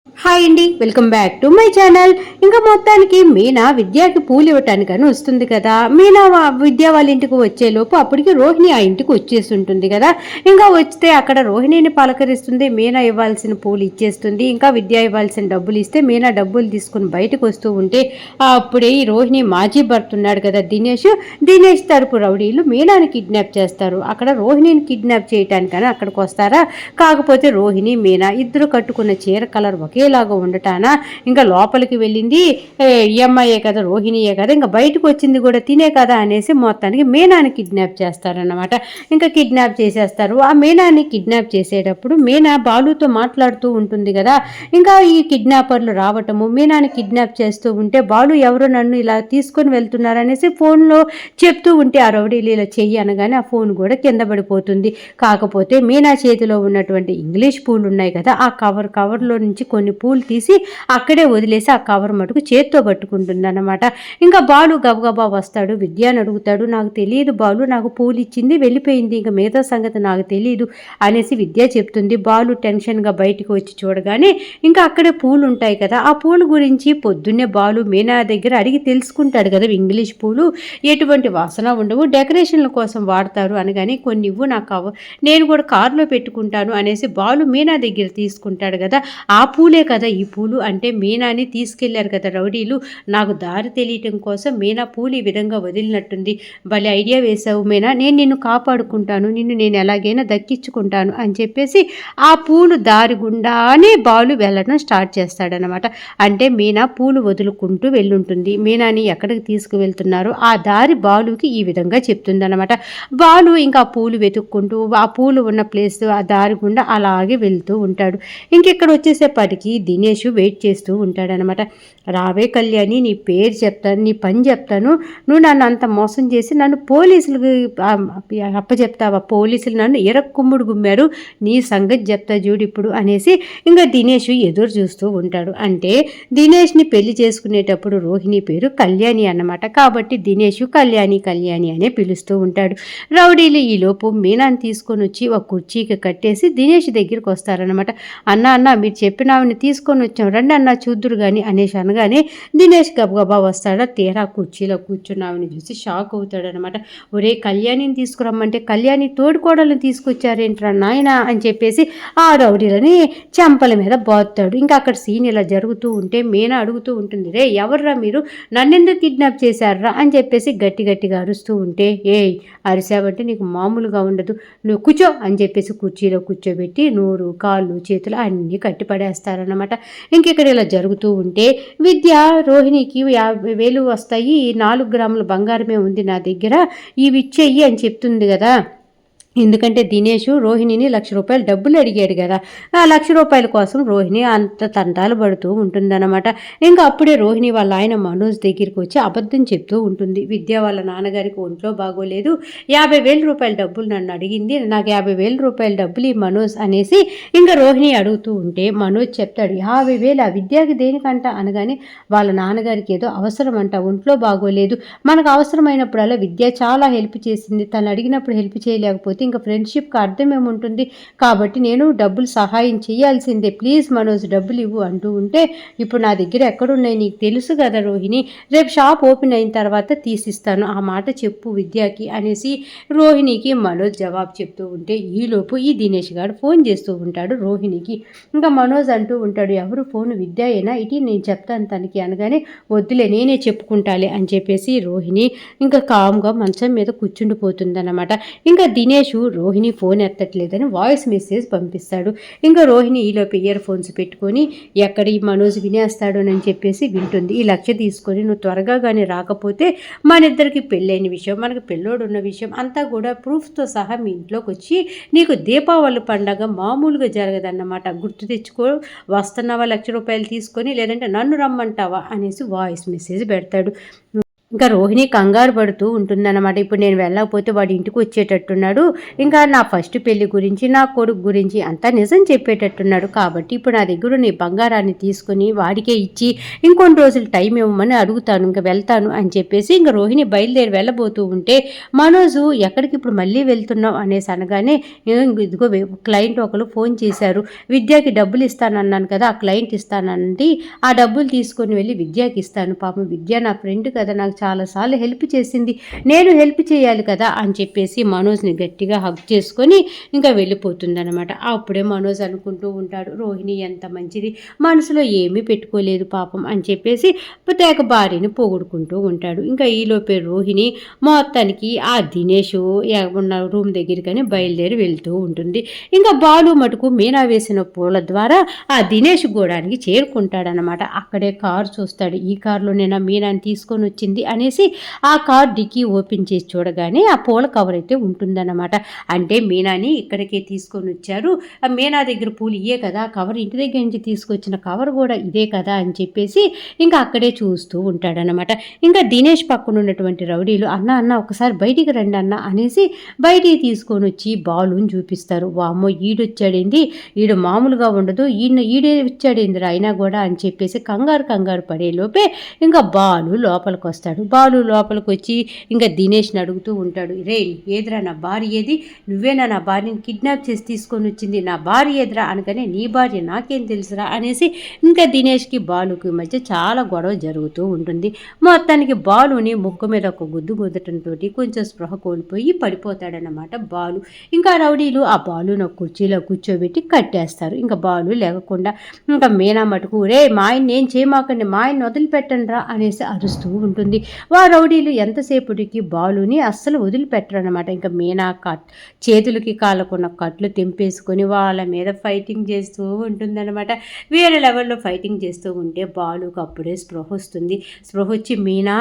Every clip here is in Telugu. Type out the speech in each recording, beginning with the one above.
హాయ్ అండి, welcome back to my channel. ఇంకా మొత్తానికి మీనా విద్యాకి పూలు ఇవ్వటానికని వస్తుంది కదా. మీనా విద్య వాళ్ళ ఇంటికి వచ్చేలోపు అప్పటికి రోహిణి ఆ ఇంటికి వచ్చేస్తుంటుంది కదా. ఇంకా వస్తే అక్కడ రోహిణిని పలకరిస్తుంది. మీనా ఇవ్వాల్సిన పూలు ఇచ్చేస్తుంది. ఇంకా విద్య ఇవ్వాల్సిన డబ్బులు ఇస్తే మీనా డబ్బులు తీసుకుని బయటకు వస్తూ ఉంటే అప్పుడే ఈ రోహిణి మాజీ భర్త ఉన్నాడు కదా దినేష్ తరపు రౌడీలు మీనాని కిడ్నాప్ చేస్తారు. అక్కడ రోహిణిని కిడ్నాప్ చేయటానికని అక్కడికి వస్తారా. కాకపోతే రోహిణి మీనా ఇద్దరు కట్టుకున్న చీర కలర్ ఒకేలాగా ఉండటానా ఇంకా లోపలికి వెళ్ళింది ఈఎంఐయే కదా, రోహిణియే కదా, ఇంకా బయటకు వచ్చింది కూడా తినే కదా అనేసి మొత్తానికి మీనాని కిడ్నాప్ చేస్తారన్నమాట. ఇంకా కిడ్నాప్ చేసేస్తారు. ఆ మీనాని కిడ్నాప్ చేసేటప్పుడు మీనా బాలుతో మాట్లాడుతూ ఉంటుంది కదా. ఇంకా ఈ కిడ్నాపర్లు రావటము మీనాని కిడ్నాప్ చేస్తూ ఉంటే బాలు ఎవరు నన్ను ఇలా తీసుకొని వెళ్తున్నారనేసి ఫోన్లో చెప్తూ ఉంటే ఆ రౌడీలు ఇలా చెయ్యి అనగానే ఆ ఫోన్ కూడా కింద పడిపోతుంది. కాకపోతే మీనా చేతిలో ఉన్నటువంటి ఇంగ్లీష్ పూలు ఉన్నాయి కదా, ఆ కవర్లో నుంచి కొన్ని పూలు తీసి అక్కడే వదిలేసి ఆ కవర్ మటుకు చేత్తో పట్టుకుంటుంది అన్నమాట. ఇంకా బాలు గబగబా వస్తాడు, విద్యాని అడుగుతాడు. నాకు తెలియదు బాలు, నాకు పూలు ఇచ్చింది వెళ్ళిపోయింది, ఇంకా మిగతా సంగతి నాకు తెలియదు అనేసి విద్య చెప్తుంది. బాలు టెన్షన్గా బయటికి వచ్చి చూడగానే ఇంకా అక్కడే పూలు ఉంటాయి కదా, ఆ పూల గురించి పొద్దున్నే బాలు మీనా దగ్గర అడిగి తెలుసుకుంటాడు కదా. ఇంగ్లీష్ పూలు ఎటువంటి వాసన ఉండవు, డెకరేషన్ల కోసం వాడతారు అనగానే కొన్ని ఇవ్వు నాకు నేను కూడా కారులో పెట్టుకుంటాను అనేసి బాలు మీనా దగ్గర తీసుకుంటాడు కదా. ఆ పూలే కదా ఈ పూలు అంటే మీనాని తీసుకెళ్లారు కదా రౌడీలు. నాకు దారి తెలియటం కోసం మీనా పూలు ఈ విధంగా వదిలినట్టుంది. భలే ఐడియా వేసావు మీనా, నేను నిన్ను కాపాడుకుంటాను, నిన్ను నేను ఎలాగైనా దక్కించుకుంటాను అని చెప్పేసి ఆ పూలు దారి గుండానే బాలు వెళ్ళడం స్టార్ట్ చేస్తాడనమాట. అంటే మీనా పూలు వదులుకుంటూ వెళ్ళుంటుంది. మీనాని ఎక్కడికి తీసుకువెళ్తున్నారో ఆ దారి బాలుకి ఈ విధంగా చెప్తుందనమాట. బాలు ఇంకా పూలు వెతుక్కుంటూ ఆ పూలు ఉన్న ప్లేస్ ఆ దారి గుండా అలాగే వెళ్తూ ఉంటాడు. ఇంకెక్కడ వచ్చేసేపటికి దినేష్ వెయిట్ చేస్తూ ఉంటాడనమాట. రావే కళ్యాణి, నీ పేరు చెప్తాను, నీ పని చెప్తాను, నువ్వు నన్ను అంత మోసం చేసి నన్ను పోలీసులకు అప్పచెప్తావా, పోలీసులు నన్ను ఎరక్కుమ్ముడు గుమ్మారు, నీ సంగతి చెప్తా చూడు ఇప్పుడు అనేసి ఇంకా దినేష్ ఎదురు చూస్తూ ఉంటాడు. అంటే దినేష్ని పెళ్లి చేసుకునేటప్పుడు రోహిణి పేరు కళ్యాణి అన్నమాట. కాబట్టి దినేష్ కళ్యాణి కళ్యాణి అనే పిలుస్తూ ఉంటాడు. రౌడీలు ఈలోపు మీనాన్ని తీసుకొని వచ్చి ఒక కుర్చీకి కట్టేసి దినేష్ దగ్గరికి వస్తారనమాట. అన్న మీరు చెప్పిన ఆవిడని తీసుకొని వచ్చాం, రండి అన్న చూద్దురు కానీ అనేసి అనగానే దినేష్ గబగబా వస్తాడా. తీరా కుర్చీలో కూర్చున్న ఆవిడని చూసి షాక్ అవుతాడనమాట. ఒరే కళ్యాణిని తీసుకురమ్మంటే కళ్యాణి తోడుకోడలను తీసుకొచ్చారేంట్రా నాయన అని చెప్పేసి ఆ రౌడీలని చెంపల మీద బాదుతాడు. ఇంకా అక్కడ సీన్ ఇలా జరుగుతూ ఉంటే మీనా అడుగుతూ ఉంటుంది, రే ఎవర్రా మీరు, నన్నెందుకు కిడ్నాప్ చేశారా అని చెప్పేసి గట్టి గట్టిగా అరుస్తూ ఉంటే, అరిసావంటే నీకు మామూలుగా ఉండదు, నువ్వు కూర్చో అని చెప్పేసి కుర్చీలో కూర్చోబెట్టి నోరు కాళ్ళు చేతులు అన్నీ కట్టిపడేస్తారనమాట. ఇంకెక్కడ ఇలా జరుగుతూ ఉంటే విద్య రోహిణికి 50,000 వస్తాయి, 4 గ్రాముల బంగారమే ఉంది నా దగ్గర, ఇవి ఇచ్చేయి అని చెప్తుంది కదా. ఎందుకంటే దినేష్ రోహిణిని ₹1,00,000 డబ్బులు అడిగాడు కదా. ఆ ₹1,00,000 కోసం రోహిణి అంత తంటాలు పడుతూ ఉంటుందన్నమాట. ఇంకా అప్పుడే రోహిణి వాళ్ళ ఆయన మనోజ్ దగ్గరికి వచ్చి అబద్ధం చెప్తూ ఉంటుంది. విద్య వాళ్ళ నాన్నగారికి ఒంట్లో బాగోలేదు, ₹50,000 డబ్బులు నన్ను అడిగింది, నాకు ₹50,000 డబ్బులు ఈ మనోజ్ అనేసి ఇంకా రోహిణి అడుగుతూ ఉంటే మనోజ్ చెప్తాడు, 50,000 ఆ విద్యకి దేనికంట అనగానే వాళ్ళ నాన్నగారికి ఏదో అవసరం అంట, ఒంట్లో బాగోలేదు, మనకు అవసరమైనప్పుడల్లా విద్య చాలా హెల్ప్ చేసింది, తను అడిగినప్పుడు హెల్ప్ చేయలేకపోతే ఇంకా ఫ్రెండ్షిప్కి అర్థం ఏముంటుంది, కాబట్టి నేను డబ్బులు సహాయం చేయాల్సిందే, ప్లీజ్ మనోజ్ డబ్బులు ఇవ్వు అంటూ ఉంటే, ఇప్పుడు నా దగ్గర ఎక్కడున్నాయి నీకు తెలుసు కదా రోహిణి, రేపు షాప్ ఓపెన్ అయిన తర్వాత తీసిస్తాను, ఆ మాట చెప్పు విద్యకి అనేసి రోహిణికి మనోజ్ జవాబు చెప్తూ ఉంటే ఈలోపు ఈ దినేష్ గారు ఫోన్ చేస్తూ ఉంటాడు రోహిణికి. ఇంకా మనోజ్ అంటూ ఉంటాడు, ఎవరు ఫోన్ విద్య అయినా ఇటీ నేను చెప్తాను తనకి అనగానే, వద్దులే నేనే చెప్పుకుంటాలే అని చెప్పేసి రోహిణి ఇంకా కామ్గా మంచం మీద కూర్చుండిపోతుందన్నమాట. ఇంకా దినేష్ రోహిణి ఫోన్ ఎత్తట్లేదని వాయిస్ మెసేజ్ పంపిస్తాడు. ఇంకా రోహిణి ఈలోపు ఇయర్ ఫోన్స్ పెట్టుకొని ఎక్కడ ఈ మనోజ్ వినేస్తాడోనని చెప్పేసి వింటుంది. ఈ లక్ష్య తీసుకొని నువ్వు త్వరగా కానీ రాకపోతే మన ఇద్దరికి పెళ్ళైన విషయం, మనకు పెళ్ళోడు ఉన్న విషయం అంతా కూడా ప్రూఫ్తో సహా మీ ఇంట్లోకి వచ్చి నీకు దీపావళి పండగ మామూలుగా జరగదన్నమాట, గుర్తు తెచ్చుకో, వస్తున్నావా ₹1,00,000 తీసుకొని, లేదంటే నన్ను రమ్మంటావా అనేసి వాయిస్ మెసేజ్ పెడతాడు. ఇంకా రోహిణి కంగారు పడుతూ ఉంటుందన్నమాట. ఇప్పుడు నేను వెళ్ళకపోతే వాడు ఇంటికి వచ్చేటట్టున్నాడు. ఇంకా నా ఫస్ట్ పెళ్లి గురించి, నా కొడుకు గురించి అంతా నిజం చెప్పేటట్టున్నాడు. కాబట్టి ఇప్పుడు నా దగ్గర నీ బంగారాన్ని తీసుకుని వాడికే ఇచ్చి ఇంకొన్ని రోజులు టైం ఇవ్వమని అడుగుతాను. ఇంకా వెళ్తాను అని చెప్పేసి ఇంకా రోహిణి బయలుదేరి వెళ్ళబోతూ ఉంటే మనోజు ఎక్కడికి ఇప్పుడు మళ్ళీ వెళ్తున్నావు అనేసి అనగానే ఇదిగో క్లయింట్ ఒకరు ఫోన్ చేశారు. విద్యకి డబ్బులు ఇస్తానన్నాను కదా, ఆ క్లయింట్ ఇస్తానండి. ఆ డబ్బులు తీసుకొని వెళ్ళి విద్యకి ఇస్తాను. పాపం విద్య నా ఫ్రెండ్ కదా, నాకు చాలాసార్లు హెల్ప్ చేసింది, నేను హెల్ప్ చేయాలి కదా అని చెప్పేసి మనోజ్ని గట్టిగా హగ్ చేసుకొని ఇంకా వెళ్ళిపోతుందనమాట. అప్పుడే మనోజ్ అనుకుంటూ ఉంటాడు, రోహిణి ఎంత మంచిది, మనసులో ఏమీ పెట్టుకోలేదు పాపం అని చెప్పేసి తేక భార్యని పొగుడుకుంటూ ఉంటాడు. ఇంకా ఈలోపే రోహిణి మొత్తానికి ఆ దినేష్ ఉన్న రూమ్ దగ్గరికని బయలుదేరి వెళ్తూ ఉంటుంది. ఇంకా బాలు మటుకు మీనా వేసిన పూల ద్వారా ఆ దినేష్ గోడానికి చేరుకుంటాడనమాట. అక్కడే కారు చూస్తాడు, ఈ కారులో నేను మీనాని తీసుకొని వచ్చింది అనేసి ఆ కార్ డిక్కీ ఓపెన్ చేసి చూడగానే ఆ పూల కవర్ అయితే ఉంటుందన్నమాట. అంటే మీనాని ఇక్కడికే తీసుకొని వచ్చారు, ఆ మీనా దగ్గర పూలు ఇయే కదా, కవర్ ఇంటి దగ్గర నుంచి తీసుకొచ్చిన కవర్ కూడా ఇదే కదా అని చెప్పేసి ఇంకా అక్కడే చూస్తూ ఉంటాడనమాట. ఇంకా దినేష్ పక్కన ఉన్నటువంటి రౌడీలు అన్న ఒకసారి బయటికి రండి అన్న అనేసి బయటికి తీసుకొని వచ్చి బాలుని చూపిస్తారు. వామ్మో ఈడొచ్చాడేంది, ఈడు మామూలుగా ఉండదు, ఈడే వచ్చాడేందిరా అయినా కూడా అని చెప్పేసి కంగారు పడేలోపే ఇంకా బాలు లోపలికి వస్తాడు. బాలు లోపలికి వచ్చి ఇంకా దినేష్ని అడుగుతూ ఉంటాడు, రే ఏదిరా నా భార్య ఏది, నువ్వేనా నా భార్యని కిడ్నాప్ చేసి తీసుకొని వచ్చింది, నా భార్య ఎదురా అనగానే నీ భార్య నాకేం తెలుసురా అనేసి ఇంకా దినేష్కి బాలుకి మధ్య చాలా గొడవ జరుగుతూ ఉంటుంది. మొత్తానికి బాలుని ముక్కు మీద ఒక గుద్దు గుద్దటంతో కొంచెం స్పృహ కోల్పోయి పడిపోతాడనమాట బాలు. ఇంకా రౌడీలు ఆ బాలును ఒక కుర్చీలో కూర్చోబెట్టి కట్టేస్తారు. ఇంకా బాలు లేకుండా ఇంకా మీనా మటుకు రే మా ఆయన ఏం చేయమాకండి, మా ఆయన వదిలిపెట్టండి రా అనేసి అరుస్తూ ఉంటుంది. రౌడీలు ఎంతసేపటికి బాలుని అస్సలు వదిలిపెట్టరనమాట. ఇంకా మీనా చేతులకి కాళ్ళకున్న కట్లు తెంపేసుకొని వాళ్ళ మీద ఫైటింగ్ చేస్తూ ఉంటుందన్నమాట. వేరే లెవెల్లో ఫైటింగ్ చేస్తూ ఉంటే బాలుకు అప్పుడే స్పృహ వస్తుంది. స్పృహ వచ్చి మీనా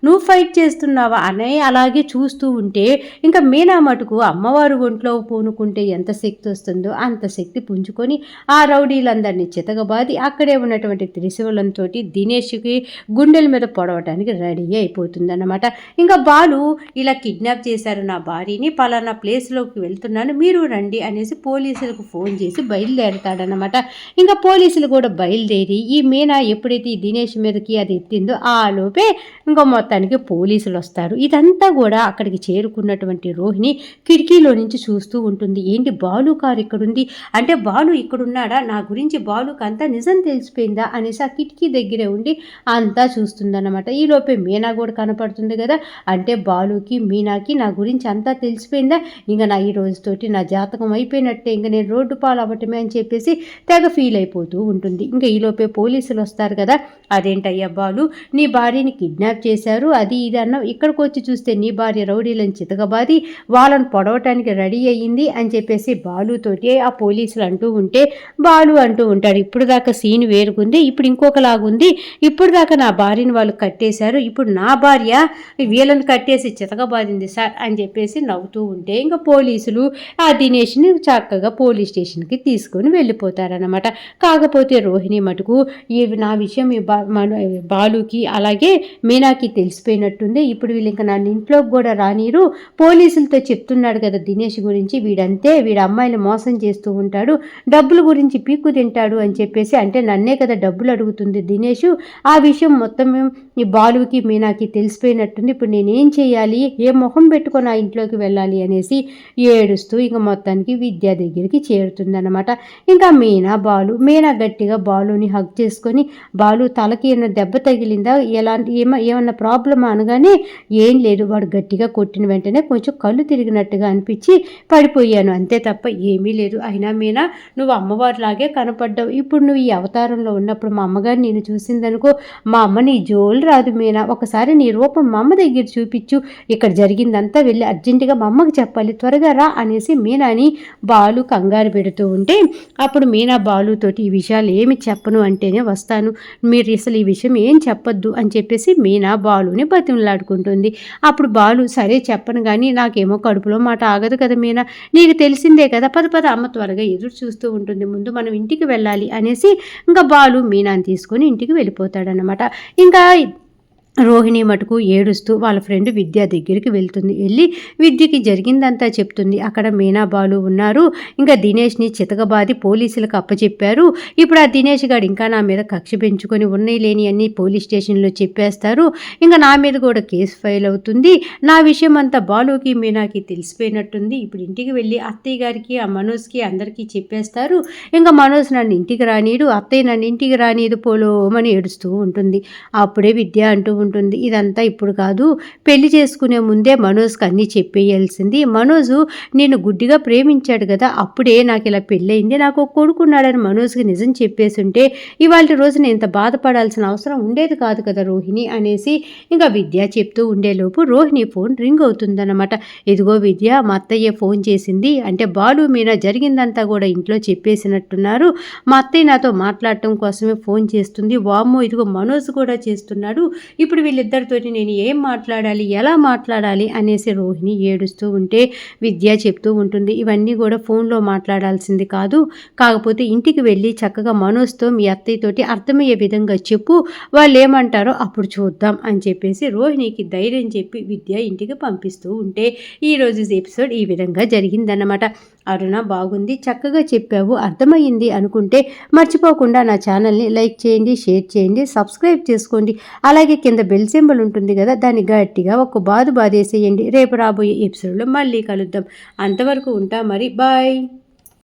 నువ్వు ఫైట్ చేస్తున్నావా అనే అలాగే చూస్తూ ఉంటే ఇంకా మీనా మటుకు అమ్మవారు ఒంట్లో పూనుకుంటే ఎంత శక్తి వస్తుందో అంత శక్తి పుంజుకొని ఆ రౌడీలందరినీ చితగబాది అక్కడే ఉన్నటువంటి త్రిశూలంతో దినేష్కి గుండెల మీద పొడవటానికి రెడీ అయిపోతుంది అన్నమాట. ఇంకా బాలు ఇలా కిడ్నాప్ చేశారు నా భార్యని, పలానా ప్లేస్లోకి వెళ్తున్నాను మీరు రండి అనేసి పోలీసులకు ఫోన్ చేసి బయలుదేరతాడనమాట. ఇంకా పోలీసులు కూడా బయలుదేరి ఈ మీనా ఎప్పుడైతే ఈ దినేష్ మీదకి అది ఎత్తిందో ఆ లోపే ఇంకా మొత్తానికి పోలీసులు వస్తారు. ఇదంతా కూడా అక్కడికి చేరుకున్నటువంటి రోహిణి కిటికీలో నుంచి చూస్తూ ఉంటుంది. ఏంటి బాలు కారు ఇక్కడుంది అంటే బాలు ఇక్కడున్నాడా, నా గురించి బాలుకు అంతా నిజం తెలిసిపోయిందా అనేసి ఆ కిటికీ దగ్గరే ఉండి అంతా చూస్తుందన్నమాట. ఈ లోపే మీనా కూడా కనపడుతుంది కదా, అంటే బాలుకి మీనాకి నా గురించి అంతా తెలిసిపోయిందా, ఇంకా నా ఈ రోజుతోటి నా జాతకం అయిపోయినట్టే, ఇంకా నేను రోడ్డు పాలు అవ్వటమే అని చెప్పేసి తెగ ఫీల్ అయిపోతూ ఉంటుంది. ఇంకా ఈలోపే పోలీసులు వస్తారు కదా, అదేంటయ్యా బాలు నీ భార్యని కిడ్నాప్ చేశారు అది ఇది అన్నావు, ఇక్కడికి వచ్చి చూస్తే నీ భార్య రౌడీలను చితకబాది వాళ్ళని పొడవటానికి రెడీ అయ్యింది అని చెప్పేసి బాలుతోటి ఆ పోలీసులు అంటూ ఉంటే బాలు అంటూ ఉంటాడు, ఇప్పుడు దాకా సీన్ వేరుగుంది, ఇప్పుడు ఇంకొకలాగుంది, ఇప్పుడు దాకా నా భార్యని వాళ్ళు కట్టేశారు, ఇప్పుడు నా భార్య వీళ్ళని కట్టేసి చితకబాదింది సార్ అని చెప్పేసి నవ్వుతూ ఉంటే ఇంకా పోలీసులు ఆ దినేష్ని చక్కగా పోలీస్ స్టేషన్కి తీసుకొని వెళ్ళిపోతారనమాట. కాకపోతే రోహిణి మటుకు నా విషయం బాలుకి అలాగే మీనాకి తెలిసిపోయినట్టుంది, ఇప్పుడు వీళ్ళు ఇంకా నన్ను ఇంట్లోకి కూడా రానీరు, పోలీసులతో చెప్తున్నాడు కదా దినేష్ గురించి, వీడంతే వీడు అమ్మాయిని మోసం చేస్తూ ఉంటాడు, డబ్బుల గురించి పీక్కు తింటాడు అని చెప్పేసి, అంటే నన్నే కదా డబ్బులు అడుగుతుంది దినేష్, ఆ విషయం మొత్తం ఈ బాలుకి మీనాకి తెలిసిపోయినట్టుంది, ఇప్పుడు నేనేం చేయాలి, ఏ మొహం పెట్టుకొని ఆ ఇంట్లోకి వెళ్ళాలి అనేసి ఏడుస్తూ ఇంకా మొత్తానికి విద్య దగ్గరికి చేరుతుందన్నమాట. ఇంకా మీనా గట్టిగా బాలుని హగ్ చేసుకొని, బాలు తలకి ఏమైనా దెబ్బ తగిలిందా, ఎలాంటి ఏమన్నా ప్రాబ్లమ్ అనగానే ఏం లేదు, వాడు గట్టిగా కొట్టిన వెంటనే కొంచెం కళ్ళు తిరిగినట్టుగా అనిపించి పడిపోయాను అంతే తప్ప ఏమీ లేదు, అయినా మీనా నువ్వు అమ్మవారిలాగే కనపడ్డావు, ఇప్పుడు నువ్వు ఈ అవతారంలో ఉన్నప్పుడు మా అమ్మగారు నేను చూసిందనుకో, మా అమ్మ నీ జోలు రాదు మీనా, ఒకసారి నీ రూపం మా అమ్మ దగ్గర చూపించు, ఇక్కడ జరిగిందంతా వెళ్ళి అర్జెంటుగా మా అమ్మకి చెప్పాలి, త్వరగా రా అనేసి మీనాని బాలు కంగారు పెడుతూ ఉంటే అప్పుడు మీనా బాలుతోటి ఈ విషయాలు ఏమి చెప్పను అంటేనే వస్తాను, మీరు అసలు ఈ విషయం ఏం చెప్పొద్దు అని చెప్పేసి మీనా బాలుని బతిమలాడుకుంటుంది. అప్పుడు బాలు సరే చెప్పను కానీ నాకేమో కడుపులో మాట ఆగదు కదా మీనా, నీకు తెలిసిందే కదా, పద అమ్మ త్వరగా ఎదురు చూస్తూ ఉంటుంది, ముందు మనం ఇంటికి వెళ్ళాలి అనేసి ఇంకా బాలు మీనాని తీసుకొని ఇంటికి వెళ్ళిపోతాడనమాట. ఇంకా రోహిణి మటుకు ఏడుస్తూ వాళ్ళ ఫ్రెండ్ విద్య దగ్గరికి వెళ్తుంది. వెళ్ళి విద్యకి జరిగిందంతా చెప్తుంది. అక్కడ మీనా బాలు ఉన్నారు. ఇంకా దినేష్ని చితకబాది పోలీసులకు అప్పచెప్పారు. ఇప్పుడు ఆ దినేష్ గారు ఇంకా నా మీద కక్ష పెంచుకొని ఉన్నాయి లేని అన్ని పోలీస్ స్టేషన్లో చెప్పేస్తారు. ఇంకా నా మీద కూడా కేసు ఫైల్ అవుతుంది. నా విషయం అంతా బాలుకి మీనాకి తెలిసిపోయినట్టుంది. ఇప్పుడు ఇంటికి వెళ్ళి అత్తయ్య గారికి ఆ మనోజ్కి అందరికీ చెప్పేస్తారు. ఇంకా మనోజ్ నన్ను ఇంటికి రానీడు, అత్తయ్య నన్ను ఇంటికి రానీదు పోలోమని ఏడుస్తూ ఉంటుంది. అప్పుడే విద్య అంటూ ఉంటుంది, ఇదంతా ఇప్పుడు కాదు, పెళ్లి చేసుకునే ముందే మనోజ్కి అన్నీ చెప్పేయాల్సింది. మనోజు నేను గుడ్డిగా ప్రేమించాడు కదా, అప్పుడే నాకు ఇలా పెళ్ళయింది, నాకు కొడుకున్నాడని మనోజ్కి నిజం చెప్పేస్తుంటే ఇవాళ రోజున ఇంత బాధపడాల్సిన అవసరం ఉండేది కాదు కదా రోహిణి అనేసి ఇంకా విద్య చెప్తూ ఉండేలోపు రోహిణి ఫోన్ రింగ్ అవుతుందన్నమాట. ఇదిగో విద్య, మా అత్తయ్య ఫోన్ చేసింది, అంటే బాలు మీనా జరిగిందంతా కూడా ఇంట్లో చెప్పేసినట్టున్నారు, మా అత్తయ్య నాతో మాట్లాడటం కోసమే ఫోన్ చేస్తుంది. వామ్మో, ఇదిగో మనోజ్ కూడా చేస్తున్నాడు, ఇప్పుడు వీళ్ళిద్దరితోటి నేను ఏం మాట్లాడాలి, ఎలా మాట్లాడాలి అనేసి రోహిణి ఏడుస్తూ ఉంటే విద్య చెప్తూ ఉంటుంది, ఇవన్నీ కూడా ఫోన్లో మాట్లాడాల్సింది కాదు, కాకపోతే ఇంటికి వెళ్ళి చక్కగా మనోజ్తో మీ అత్తయ్యతోటి అర్థమయ్యే విధంగా చెప్పు, వాళ్ళు ఏమంటారో అప్పుడు చూద్దాం అని చెప్పేసి రోహిణికి ధైర్యం చెప్పి విద్య ఇంటికి పంపిస్తూ ఉంటే ఈరోజు ఎపిసోడ్ ఈ విధంగా జరిగిందన్నమాట. అరుణ, బాగుంది, చక్కగా చెప్పావు, అర్థమయ్యింది అనుకుంటే మర్చిపోకుండా నా ఛానల్ని లైక్ చేయండి, షేర్ చేయండి, సబ్స్క్రైబ్ చేసుకోండి. అలాగే కింద బెల్ సింబల్ ఉంటుంది కదా, దాన్ని గట్టిగా ఒక బాదేసేయండి. రేపు రాబోయే ఎపిసోడ్లో మళ్ళీ కలుద్దాం. అంతవరకు ఉంటా మరి, బాయ్.